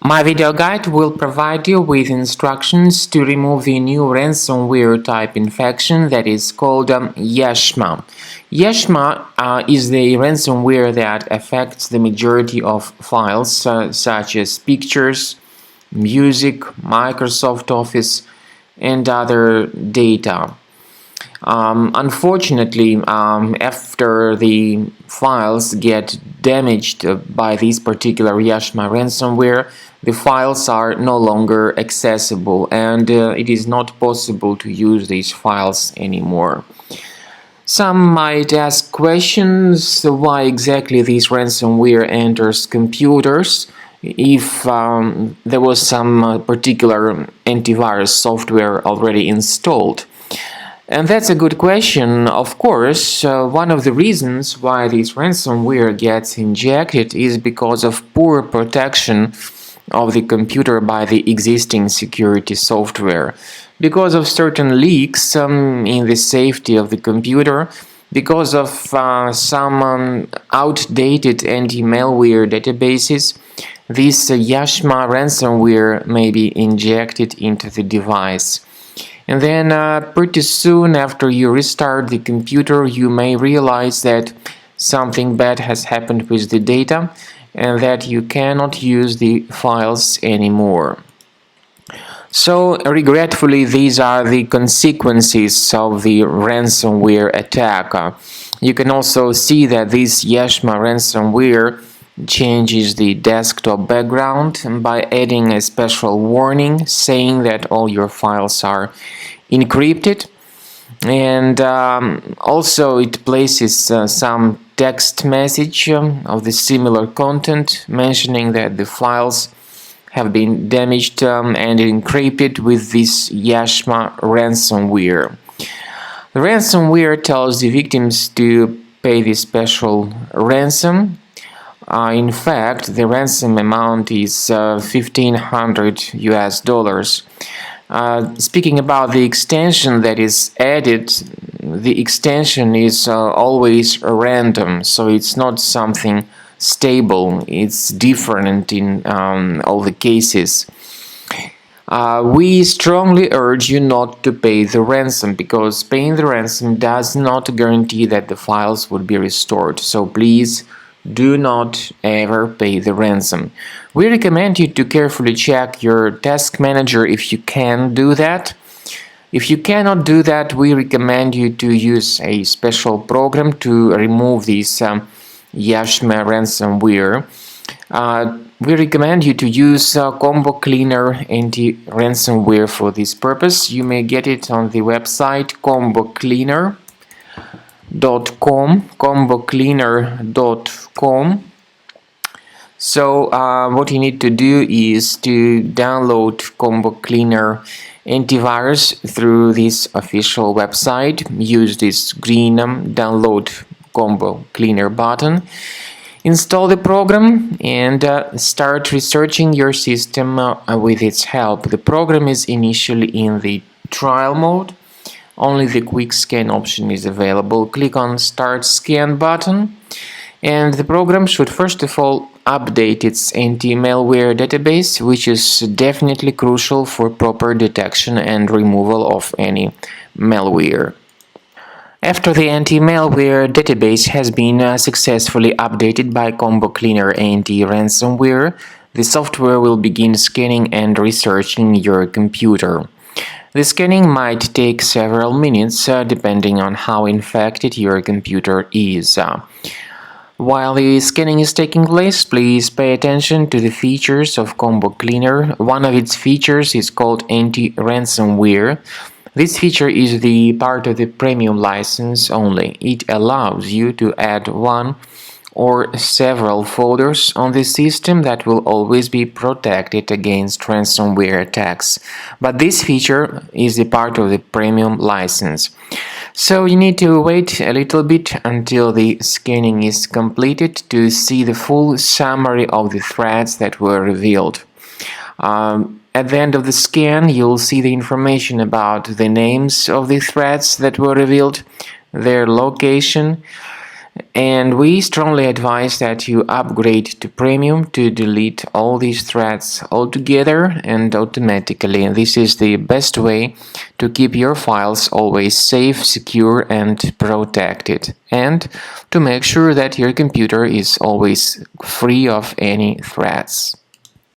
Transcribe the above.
My video guide will provide you with instructions to remove the new ransomware type infection that is called Yashma. Yashma is the ransomware that affects the majority of files such as pictures, music, Microsoft Office, and other data. Unfortunately, after the files get damaged by this particular Yashma ransomware, the files are no longer accessible and it is not possible to use these files anymore. Some might ask questions why exactly this ransomware enters computers if there was some particular antivirus software already installed. And that's a good question. Of course, one of the reasons why this ransomware gets injected is because of poor protection of the computer by the existing security software, because of certain leaks in the safety of the computer, because of some outdated anti-malware databases. This Yashma ransomware may be injected into the device. And then pretty soon after you restart the computer, you may realize that something bad has happened with the data and that you cannot use the files anymore. So, regretfully, these are the consequences of the ransomware attack. You can also see that this Yashma ransomware changes the desktop background by adding a special warning saying that all your files are encrypted, and also it places some text message of the similar content mentioning that the files have been damaged and encrypted with this Yashma ransomware. The ransomware tells the victims to pay the special ransom. In fact, the ransom amount is $1,500. Speaking about the extension that is added, the extension is always random, so it's not something stable. It's different in all the cases. We strongly urge you not to pay the ransom, because paying the ransom does not guarantee that the files would be restored. So please do not ever pay the ransom. We recommend you to carefully check your task manager if you can do that. If you cannot do that, we recommend you to use a special program to remove this Yashma ransomware. We recommend you to use Combo Cleaner anti-ransomware for this purpose. You may get it on the website combocleaner.com. So what you need to do is to download Combo Cleaner antivirus through this official website. Use this green download Combo Cleaner button. Install the program and start researching your system with its help. The program is initially in the trial mode. Only the quick scan option is available. Click on Start Scan button, and the program should first of all update its anti-malware database, which is definitely crucial for proper detection and removal of any malware. After the anti-malware database has been successfully updated by Combo Cleaner anti-ransomware, the software will begin scanning and researching your computer. The scanning might take several minutes depending on how infected your computer is. While the scanning is taking place, please pay attention to the features of Combo Cleaner. One of its features is called anti-ransomware. This feature is the part of the premium license only. It allows you to add one or several folders on the system that will always be protected against ransomware attacks. But this feature is the part of the premium license. So you need to wait a little bit until the scanning is completed to see the full summary of the threats that were revealed. At the end of the scan, you'll see the information about the names of the threats that were revealed, their location, And we strongly advise that you upgrade to Premium to delete all these threats altogether and automatically. And this is the best way to keep your files always safe, secure, and protected, and to make sure that your computer is always free of any threats.